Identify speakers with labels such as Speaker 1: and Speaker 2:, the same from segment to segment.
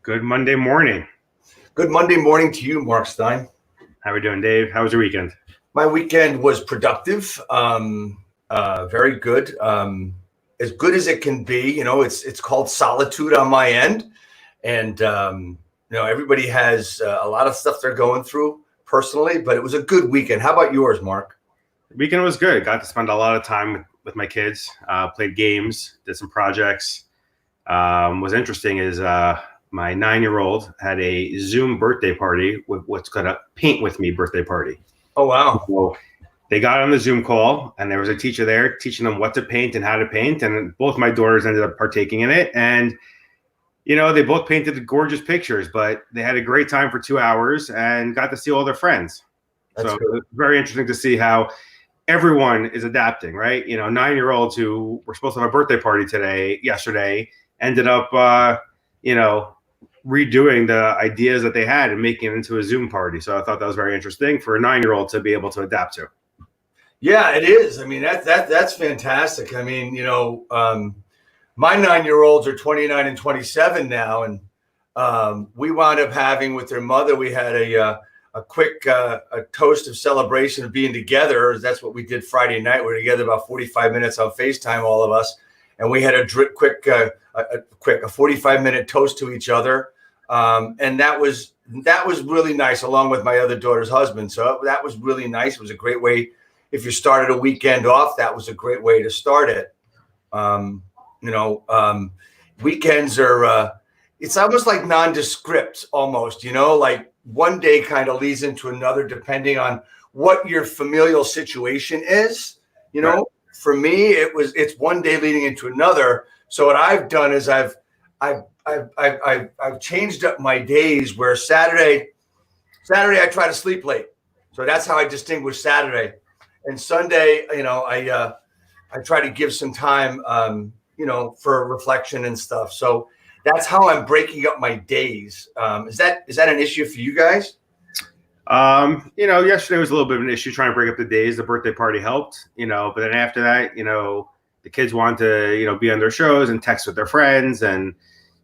Speaker 1: Good Monday morning.
Speaker 2: Good Monday morning to you, Mark Stein.
Speaker 1: How we doing, Dave? How was your weekend?
Speaker 2: My weekend was productive, very good, as good as it can be. You know, it's called solitude on my end, and everybody has a lot of stuff they're going through personally. But it was a good weekend. How about yours, Mark?
Speaker 1: The weekend was good. Got to spend a lot of time with my kids. Played games, did some projects. What's interesting is my 9-year-old had a Zoom birthday party with what's called a paint with me birthday party.
Speaker 2: Oh, wow.
Speaker 1: So they got on the Zoom call and there was a teacher there teaching them what to paint and how to paint. And both my daughters ended up partaking in it. And, they both painted gorgeous pictures, but they had a great time for 2 hours and got to see all their friends.
Speaker 2: That's
Speaker 1: so
Speaker 2: good.
Speaker 1: It's very interesting to see how everyone is adapting, right? 9-year-olds who were supposed to have a birthday party yesterday, ended up, redoing the ideas that they had and making it into a Zoom party. So I thought that was very interesting for a 9-year-old to be able to adapt to.
Speaker 2: Yeah, it is. I mean, that's fantastic. I mean, my 9-year-olds are 29 and 27 now, and we wound up having with their mother. We had a quick a toast of celebration of being together. That's what we did Friday night. We were together about 45 minutes on FaceTime, all of us, and we had a quick 45-minute toast to each other, and that was really nice, along with my other daughter's husband. So that was really nice. It was a great way. If you started a weekend off, that was a great way to start it. Weekends are it's almost like nondescript, almost. Like one day kind of leads into another, depending on what your familial situation is.
Speaker 1: Right.
Speaker 2: For me, it's one day leading into another. So what I've done is I've changed up my days, where Saturday I try to sleep late. So that's how I distinguish Saturday. And Sunday, I try to give some time, for reflection and stuff. So that's how I'm breaking up my days. Is that an issue for you guys?
Speaker 1: Yesterday was a little bit of an issue trying to break up the days. The birthday party helped, but then after that, the kids want to, be on their shows and text with their friends. And,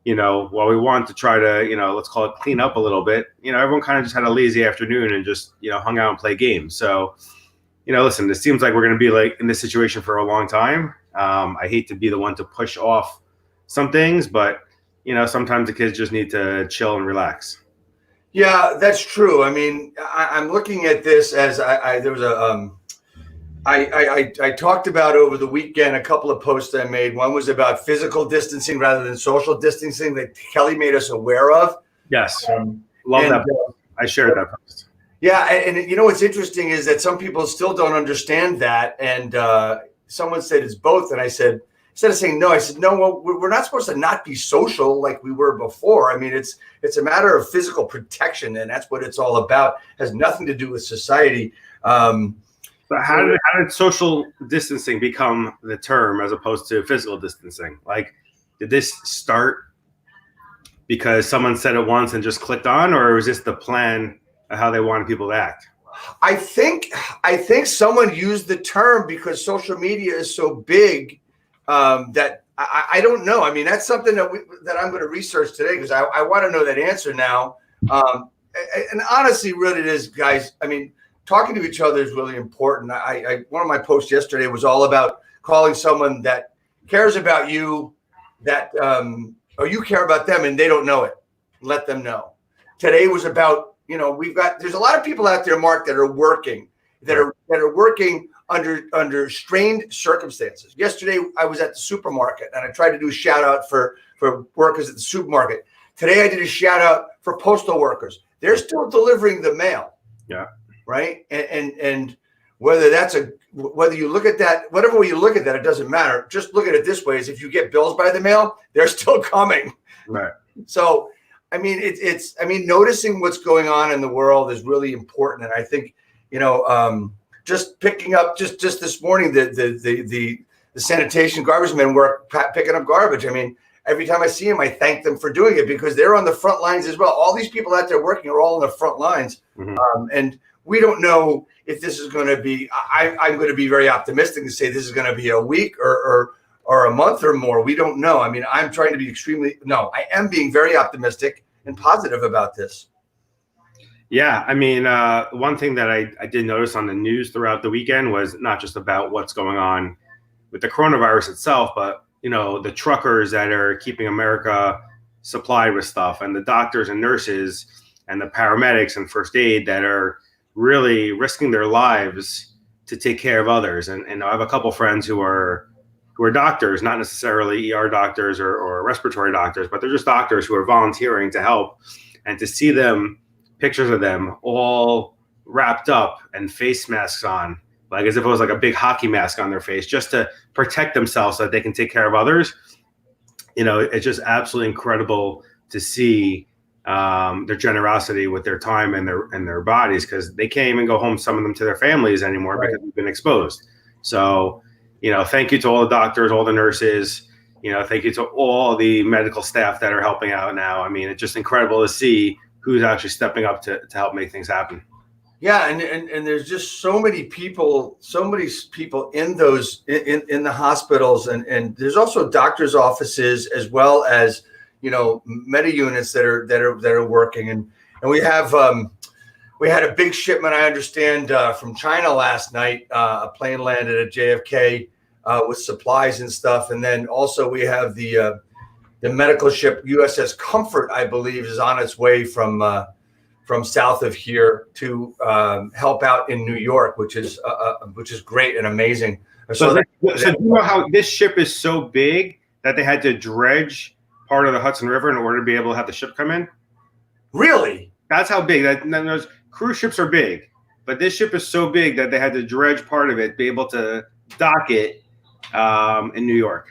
Speaker 1: while we want to try to, let's call it clean up a little bit, everyone kind of just had a lazy afternoon and just, hung out and play games. So, listen, it seems like we're going to be like in this situation for a long time. I hate to be the one to push off some things, but, sometimes the kids just need to chill and relax.
Speaker 2: Yeah, that's true. I mean, I'm looking at this as there was I talked about over the weekend a couple of posts I made. One was about physical distancing rather than social distancing that Kelly made us aware of.
Speaker 1: Yes. Love that post. I shared that post.
Speaker 2: Yeah. And what's interesting is that some people still don't understand that. And someone said it's both. And I said, instead of saying no, I said, no, well, we're not supposed to not be social like we were before. I mean, it's a matter of physical protection, and that's what it's all about. It has nothing to do with society.
Speaker 1: But how did social distancing become the term as opposed to physical distancing? Like, did this start because someone said it once and just clicked on, or was this the plan of how they wanted people to act?
Speaker 2: I think someone used the term because social media is so big that I don't know. I mean, that's something that I'm going to research today, because I want to know that answer now. And honestly, really it is, guys. I mean, talking to each other is really important. One of my posts yesterday was all about calling someone that cares about you, that or you care about them and they don't know it. Let them know. Today was about, there's a lot of people out there, Mark, that are working, that are working under strained circumstances. Yesterday, I was at the supermarket and I tried to do a shout out for workers at the supermarket. Today, I did a shout out for postal workers. They're still delivering the mail.
Speaker 1: Yeah.
Speaker 2: Right. And whether you look at that, whatever way you look at that, it doesn't matter. Just look at it this way: is if you get bills by the mail, they're still coming.
Speaker 1: Right.
Speaker 2: So, I mean, noticing what's going on in the world is really important. And I think, just picking up just this morning, the sanitation garbage men were picking up garbage. I mean, every time I see them, I thank them for doing it, because they're on the front lines as well. All these people out there working are all on the front lines. Mm-hmm. And we don't know if this is going to be, I'm going to be very optimistic and say this is going to be a week or a month or more. We don't know. I mean, I am being very optimistic and positive about this.
Speaker 1: Yeah, I mean, one thing that I did notice on the news throughout the weekend was not just about what's going on with the coronavirus itself, but the truckers that are keeping America supplied with stuff, and the doctors and nurses and the paramedics and first aid that are really risking their lives to take care of others. And I have a couple friends who are doctors, not necessarily ER doctors or respiratory doctors, but they're just doctors who are volunteering to help. And to see them, pictures of them all wrapped up and face masks on, like as if it was like a big hockey mask on their face, just to protect themselves so that they can take care of others. It's just absolutely incredible to see their generosity with their time and their bodies, because they can't even go home, some of them, to their families anymore, right, because they've been exposed. So, thank you to all the doctors, all the nurses, thank you to all the medical staff that are helping out now. I mean, it's just incredible to see who's actually stepping up to help make things happen.
Speaker 2: Yeah, and there's just so many people in those in the hospitals, and there's also doctors' offices as well as meta units that are working, and we had a big shipment, I understand, from China last night. A plane landed at JFK with supplies and stuff, and then also we have the medical ship USS Comfort, I believe, is on its way from south of here to help out in New York, which is great and amazing.
Speaker 1: So do you know how this ship is so big that they had to dredge part of the Hudson River in order to be able to have the ship come in?
Speaker 2: Really?
Speaker 1: That's how big. Those cruise ships are big, but this ship is so big that they had to dredge part of it, be able to dock it in New York.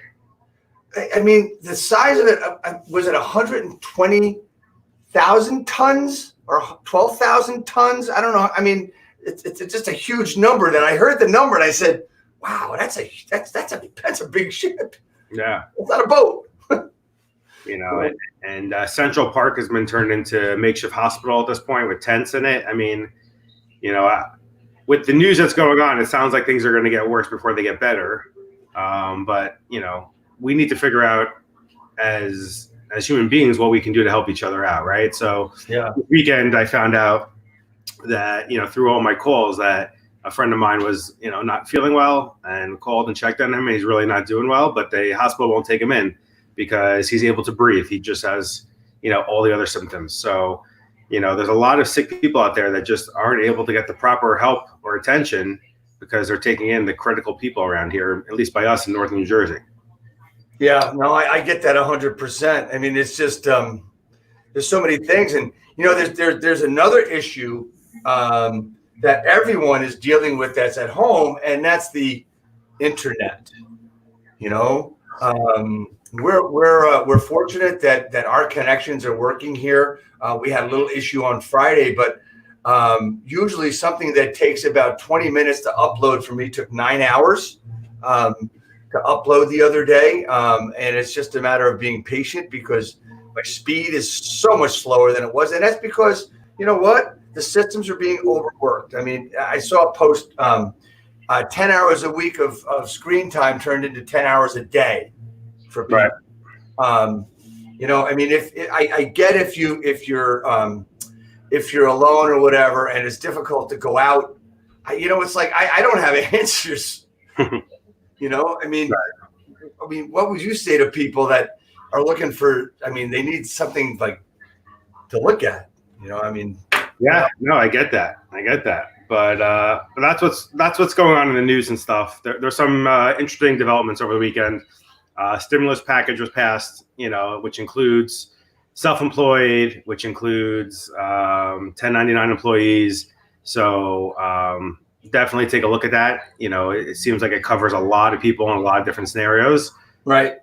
Speaker 2: I mean, the size of it, was it 120,000 tons? Or 12,000 tons? I don't know. I mean, it's just a huge number. Then I heard the number and I said, "Wow, that's a big ship."
Speaker 1: Yeah,
Speaker 2: it's not a boat.
Speaker 1: And Central Park has been turned into a makeshift hospital at this point with tents in it. I mean, with the news that's going on, it sounds like things are going to get worse before they get better. But we need to figure out as human beings what we can do to help each other out, right? So this weekend I found out that through all my calls that a friend of mine was not feeling well, and called and checked on him, and he's really not doing well, but the hospital won't take him in because he's able to breathe. He just has all the other symptoms. So there's a lot of sick people out there that just aren't able to get the proper help or attention because they're taking in the critical people around here, at least by us in northern New Jersey.
Speaker 2: Yeah, no, I get that 100%. I mean, it's just there's so many things, and there's another issue that everyone is dealing with that's at home, and that's the internet. We're fortunate that our connections are working here. We had a little issue on Friday, but usually something that takes about 20 minutes to upload for me took 9 hours. To upload the other day, and it's just a matter of being patient because my speed is so much slower than it was, and that's because the systems are being overworked. I mean, I saw a post 10 hours a week of screen time turned into 10 hours a day for people.
Speaker 1: Right.
Speaker 2: I mean, I get if you're alone or whatever, and it's difficult to go out. It's like I don't have answers. I mean, what would you say to people that are looking for? I mean, they need something like to look at. I mean.
Speaker 1: Yeah, no, I get that. But that's what's going on in the news and stuff. There's some interesting developments over the weekend. Stimulus package was passed, which includes self-employed, which includes 1099 employees. So definitely take a look at that. It seems like it covers a lot of people in a lot of different scenarios.
Speaker 2: Right.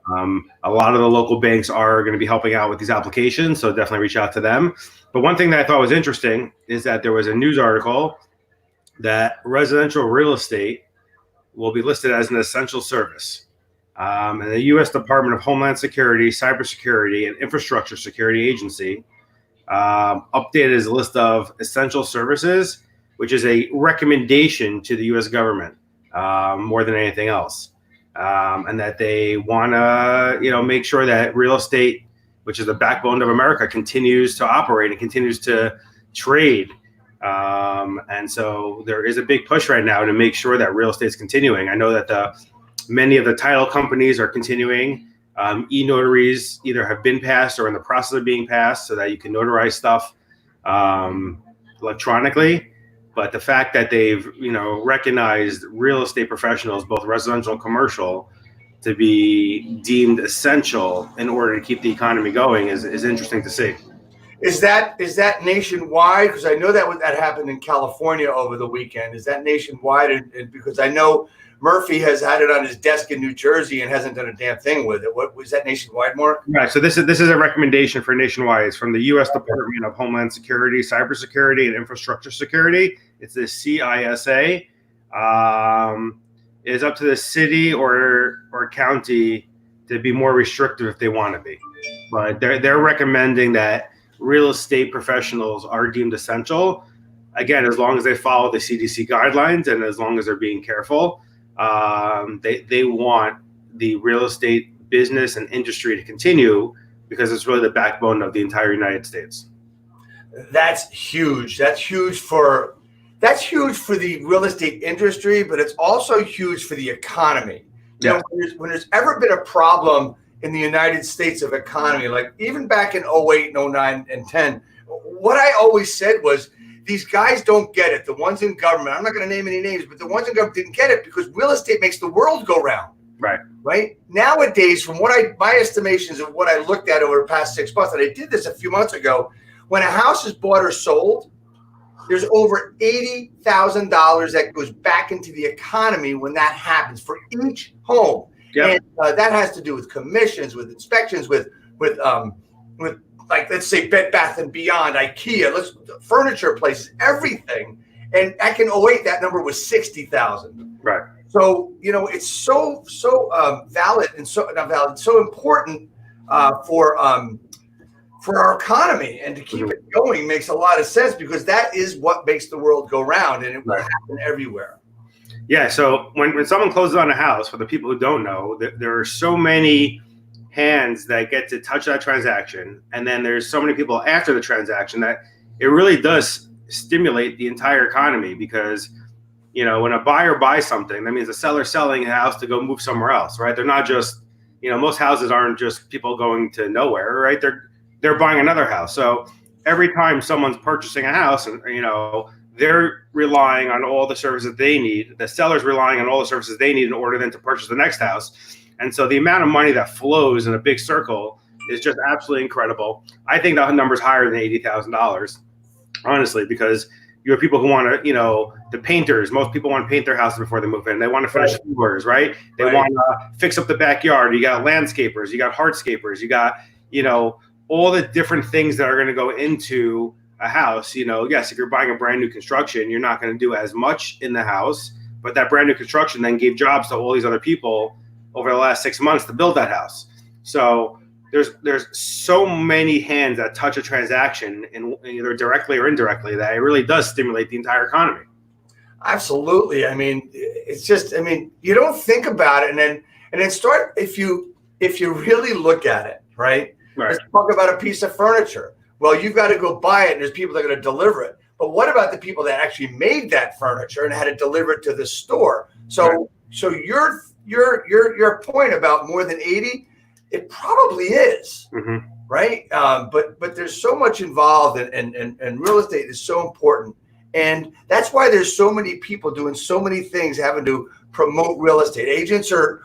Speaker 1: A lot of the local banks are going to be helping out with these applications, so definitely reach out to them. But one thing that I thought was interesting is that there was a news article that residential real estate will be listed as an essential service. And the U.S. Department of Homeland Security, Cybersecurity, and Infrastructure Security Agency updated its list of essential services, which is a recommendation to the U.S. government more than anything else. And that they want to, make sure that real estate which is the backbone of America, continues to operate and continues to trade. And so there is a big push right now to make sure that real estate is continuing. I know that many of the title companies are continuing. E-notaries either have been passed or in the process of being passed so that you can notarize stuff electronically. But the fact that they've, recognized real estate professionals, both residential and commercial, to be deemed essential in order to keep the economy going is interesting to see.
Speaker 2: Is that nationwide? Because I know that happened in California over the weekend. Is that nationwide? And because I know Murphy has had it on his desk in New Jersey and hasn't done a damn thing with it. What was that nationwide, Mark?
Speaker 1: Right. So this is a recommendation for nationwide. It's from the U.S. Department of Homeland Security, Cybersecurity, and Infrastructure Security. It's the CISA. It is up to the city or county to be more restrictive if they want to be, but they're recommending that real estate professionals are deemed essential. Again, as long as they follow the CDC guidelines and as long as they're being careful. They want the real estate business and industry to continue because it's really the backbone of the entire United States.
Speaker 2: That's huge. That's huge for the real estate industry, but it's also huge for the economy.
Speaker 1: Yeah.
Speaker 2: When there's ever been a problem in the United States of economy, like even back in 08 and 09 and 10, what I always said was, these guys don't get it. The ones in government, I'm not going to name any names, but the ones in government didn't get it because real estate makes the world go round. Right. Nowadays, from my estimations of what I looked at over the past 6 months, and I did this a few months ago, when a house is bought or sold, there's over $80,000 that goes back into the economy when that happens for each home. Yep. And that has to do with commissions, with inspections, with like, let's say Bed Bath and Beyond, IKEA, furniture places, everything. And back in 08, that number was 60,000.
Speaker 1: Right.
Speaker 2: So, it's so valid and so important for our economy, and to keep it going makes a lot of sense because that is what makes the world go round, and it will happen everywhere.
Speaker 1: Yeah. So when someone closes on a house, for the people who don't know, there are so many hands that get to touch that transaction, and then there's so many people after the transaction that it really does stimulate the entire economy because when a buyer buys something, that means the seller's selling a house to go move somewhere else, right? They're not just most houses aren't just people going to nowhere, right? They're buying another house. So every time someone's purchasing a house, and they're relying on all the services they need, the seller's relying on all the services they need in order then to purchase the next house. And so the amount of money that flows in a big circle is just absolutely incredible. I think the number's higher than $80,000, honestly, because you have people who want to, the painters, most people want to paint their houses before they move in. They want to finish floors, right? They want to fix up the backyard. You got landscapers, you got hardscapers, you got, all the different things that are going to go into a house. Yes, if you're buying a brand new construction, you're not going to do as much in the house, but that brand new construction then gave jobs to all these other people over the last 6 months to build that house. So there's so many hands that touch a transaction, and either directly or indirectly, that it really does stimulate the entire economy.
Speaker 2: Absolutely. I mean, it's just, you don't think about it, and then start, if you really look at it, right? Let's talk about a piece of furniture. Well, you've got to go buy it, and there's people that are going to deliver it. But what about the people that actually made that furniture and had to deliver it to the store? So your point about more than 80, it probably is, right? But there's so much involved, and real estate is so important, and that's why there's so many people doing so many things, having to promote real estate. Agents are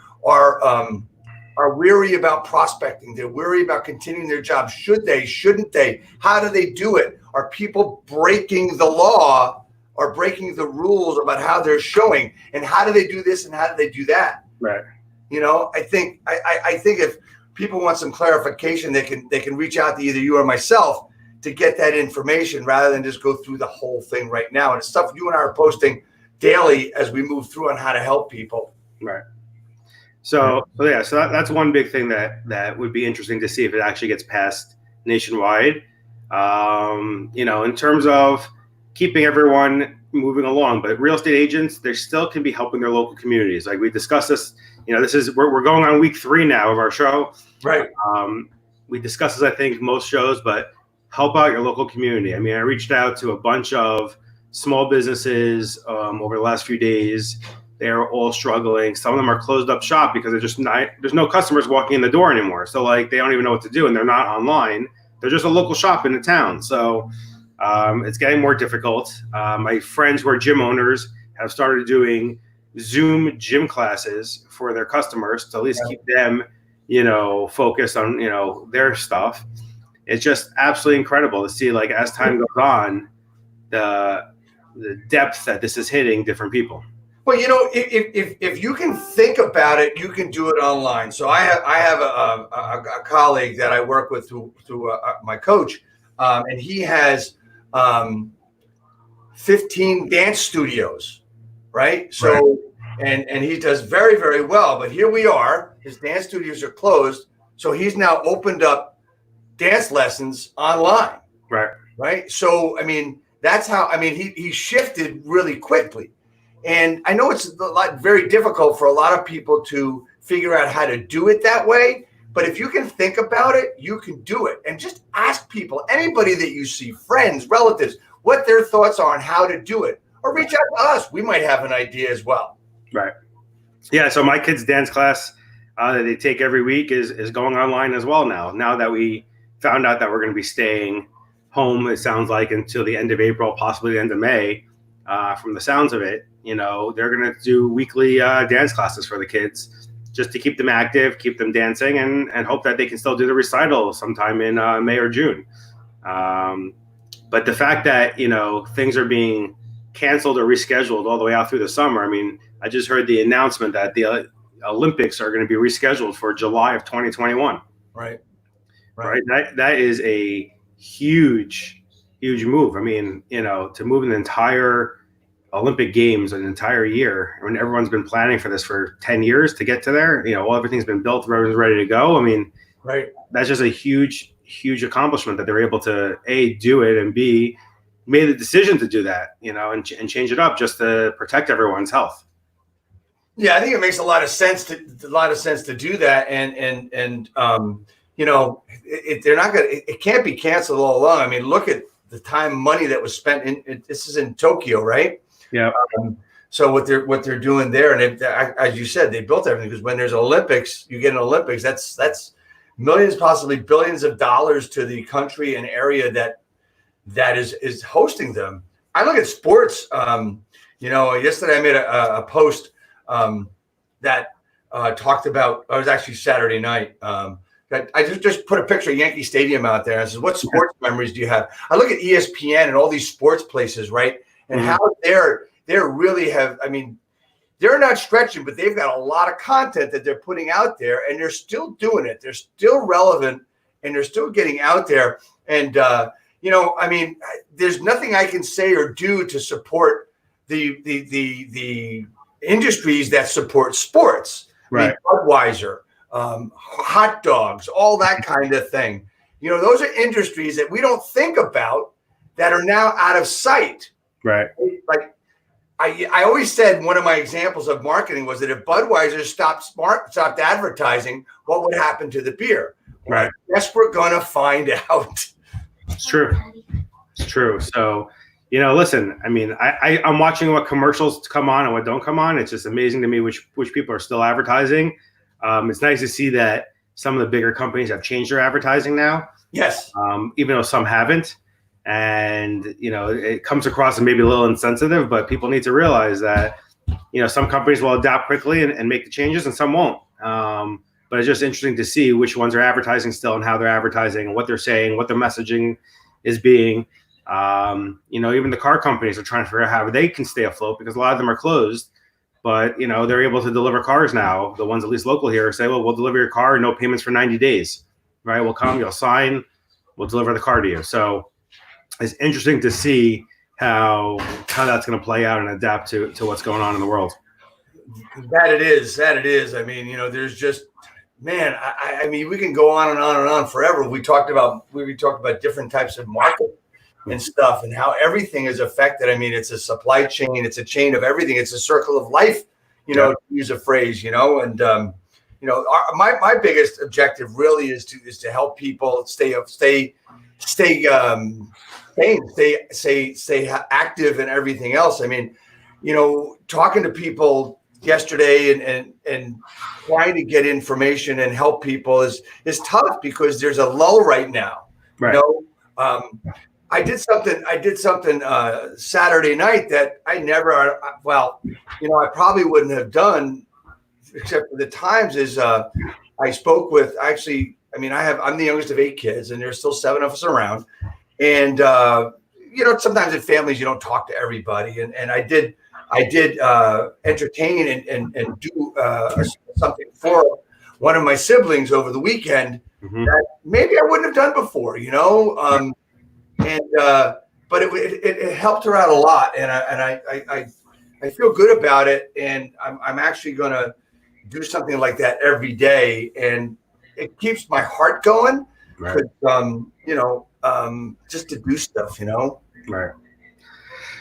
Speaker 2: weary about prospecting. They're weary about continuing their job. Should they? Shouldn't they? How do they do it? Are people breaking the law or breaking the rules about how they're showing? And how do they do this and how do they do that?
Speaker 1: Right.
Speaker 2: I think if people want some clarification, they can reach out to either you or myself to get that information rather than just go through the whole thing right now. And it's stuff you and I are posting daily as we move through on how to help people.
Speaker 1: Right. So that's one big thing that would be interesting to see if it actually gets passed nationwide. In terms of keeping everyone moving along, but real estate agents, they still can be helping their local communities. Like we discussed this, we're going on week 3 now of our show.
Speaker 2: Right.
Speaker 1: we discuss this, I think, most shows, but help out your local community. I mean, I reached out to a bunch of small businesses over the last few days. They're all struggling. Some of them are closed up shop because there's no customers walking in the door anymore. So like they don't even know what to do, and they're not online. They're just a local shop in the town. So it's getting more difficult. My friends who are gym owners have started doing Zoom gym classes for their customers to at least keep them, focused on, their stuff. It's just absolutely incredible to see, like, as time goes on, the depth that this is hitting different people.
Speaker 2: Well, if you can think about it, you can do it online. So I have a colleague that I work with through my coach, and he has 15 dance studios, right? So, right. And he does very, very well. But here we are, his dance studios are closed, so he's now opened up dance lessons online.
Speaker 1: Right.
Speaker 2: Right. So, I mean, that's how, he shifted really quickly. And I know it's very difficult for a lot of people to figure out how to do it that way. But if you can think about it, you can do it. And just ask people, anybody that you see, friends, relatives, what their thoughts are on how to do it. Or reach out to us. We might have an idea as well.
Speaker 1: Right. Yeah. So my kids' dance class that they take every week is going online as well now. Now that we found out that we're going to be staying home, it sounds like, until the end of April, possibly the end of May, from the sounds of it. They're going to do weekly dance classes for the kids just to keep them active, keep them dancing, and hope that they can still do the recital sometime in May or June. But the fact that, things are being canceled or rescheduled all the way out through the summer. I mean, I just heard the announcement that the Olympics are going to be rescheduled for July of 2021.
Speaker 2: Right.
Speaker 1: That is a huge move. I mean, to move an entire Olympic Games an entire year. I mean, everyone's been planning for this for 10 years to get to there. Everything's been built, everyone's ready to go. I mean,
Speaker 2: right.
Speaker 1: That's just a huge accomplishment that they're able to A, do it, and B, made the decision to do that, and change it up just to protect everyone's health.
Speaker 2: Yeah, I think it makes a lot of sense to do that. And they're not going to, it can't be canceled all along. I mean, look at the time, money that was spent this is in Tokyo, right?
Speaker 1: Yeah.
Speaker 2: So what they're doing there, and as you said, they built everything, because when there's Olympics, you get an Olympics, that's millions, possibly billions of dollars to the country and area that is hosting them. I look at sports. Yesterday I made a post that talked about. It was actually Saturday night. I just put a picture of Yankee Stadium out there. I said, "What sports memories do you have?" I look at ESPN and all these sports places, right? And how they're really have. I mean, they're not stretching, but they've got a lot of content that they're putting out there, and they're still doing it. They're still relevant, and they're still getting out there. And there's nothing I can say or do to support the industries that support sports.
Speaker 1: Right.
Speaker 2: I mean, Budweiser, hot dogs, all that kind of thing. Those are industries that we don't think about that are now out of sight.
Speaker 1: Right.
Speaker 2: Like I always said, one of my examples of marketing was that if Budweiser stopped advertising, what would happen to the beer?
Speaker 1: Right.
Speaker 2: I guess we're gonna find out.
Speaker 1: It's true. So, listen, I mean, I'm watching what commercials come on and what don't come on. It's just amazing to me which people are still advertising. It's nice to see that some of the bigger companies have changed their advertising now.
Speaker 2: Yes.
Speaker 1: Even though some haven't. And, it comes across as maybe a little insensitive, but people need to realize that, some companies will adapt quickly and make the changes and some won't. But it's just interesting to see which ones are advertising still and how they're advertising and what they're saying, what their messaging is being. Even the car companies are trying to figure out how they can stay afloat, because a lot of them are closed. But, they're able to deliver cars now. The ones at least local here say, well, we'll deliver your car, no payments for 90 days, right? We'll come, you'll sign, we'll deliver the car to you. So it's interesting to see how that's going to play out and adapt to what's going on in the world.
Speaker 2: That it is. I mean, there's just, man, I mean, we can go on and on and on forever. We talked about different types of market and stuff, and how everything is affected. I mean, it's a supply chain, it's a chain of everything. It's a circle of life, to use a phrase, and you know, my biggest objective really is to help people stay active and everything else. I mean, you know, talking to people yesterday and trying to get information and help people is tough because there's a lull right now.
Speaker 1: Right.
Speaker 2: You know, I did something Saturday night that I never, well, you know, I probably wouldn't have done except for the times is I spoke with actually, I mean, I'm the youngest of 8 kids and there's still 7 of us around. And, you know, sometimes in families, you don't talk to everybody. And I did entertain and do something for one of my siblings over the weekend that maybe I wouldn't have done before, you know? But it helped her out a lot. And I feel good about it. And I'm actually going to do something like that every day. And it keeps my heart going.
Speaker 1: Right.
Speaker 2: You know, just to do stuff, you know?
Speaker 1: Right.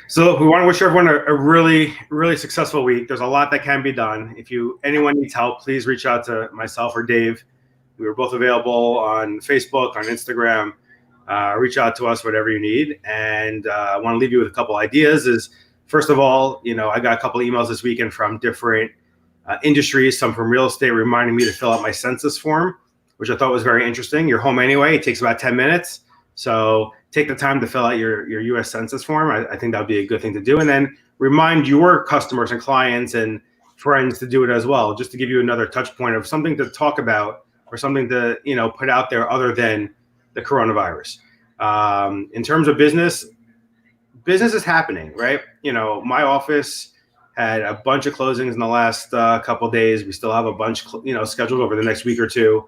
Speaker 1: So we want to wish everyone a really, really successful week. There's a lot that can be done. If anyone needs help, please reach out to myself or Dave. We are both available on Facebook, on Instagram. Reach out to us, whatever you need. And I want to leave you with a couple ideas. Is first of all, you know, I got a couple of emails this weekend from different industries, some from real estate, reminding me to fill out my census form, which I thought was very interesting. You're home anyway. It takes about 10 minutes. So take the time to fill out your U.S. Census form. I think that would be a good thing to do. And then remind your customers and clients and friends to do it as well, just to give you another touch point of something to talk about or something to, you know, put out there other than the coronavirus. In terms of business is happening, right? You know, my office had a bunch of closings in the last couple of days. We still have a bunch, you know, scheduled over the next week or two.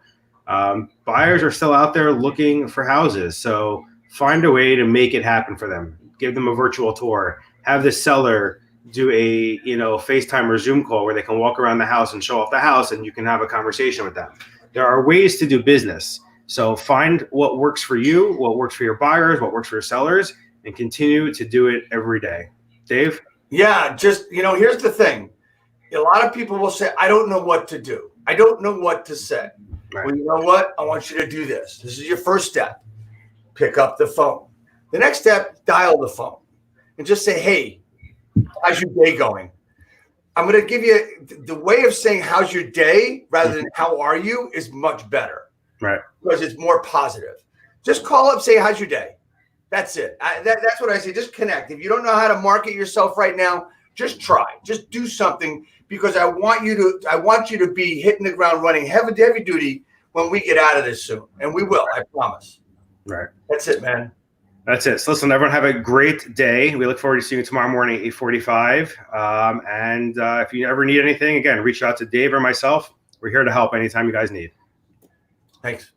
Speaker 1: Buyers are still out there looking for houses. So find a way to make it happen for them. Give them a virtual tour. Have the seller do a, you know, FaceTime or Zoom call where they can walk around the house and show off the house and you can have a conversation with them. There are ways to do business. So find what works for you, what works for your buyers, what works for your sellers, and continue to do it every day. Dave?
Speaker 2: Yeah, just, you know, here's the thing. A lot of people will say, I don't know what to do. I don't know what to say.
Speaker 1: Right.
Speaker 2: Well, you know what? I want you to do this. This is your first step. Pick up the phone. The next step, dial the phone and just say, hey, how's your day going? I'm going to give you the way of saying how's your day rather than how are you is much better.
Speaker 1: Right.
Speaker 2: Because it's more positive. Just call up, say, how's your day? That's it. That's what I say. Just connect. If you don't know how to market yourself right now, just try. Just do something because I want you to be hitting the ground running heavy duty when we get out of this soon. And we will, I promise.
Speaker 1: Right.
Speaker 2: That's it, man.
Speaker 1: That's it. So listen, everyone have a great day. We look forward to seeing you tomorrow morning at 8:45. And if you ever need anything, again, reach out to Dave or myself. We're here to help anytime you guys need.
Speaker 2: Thanks.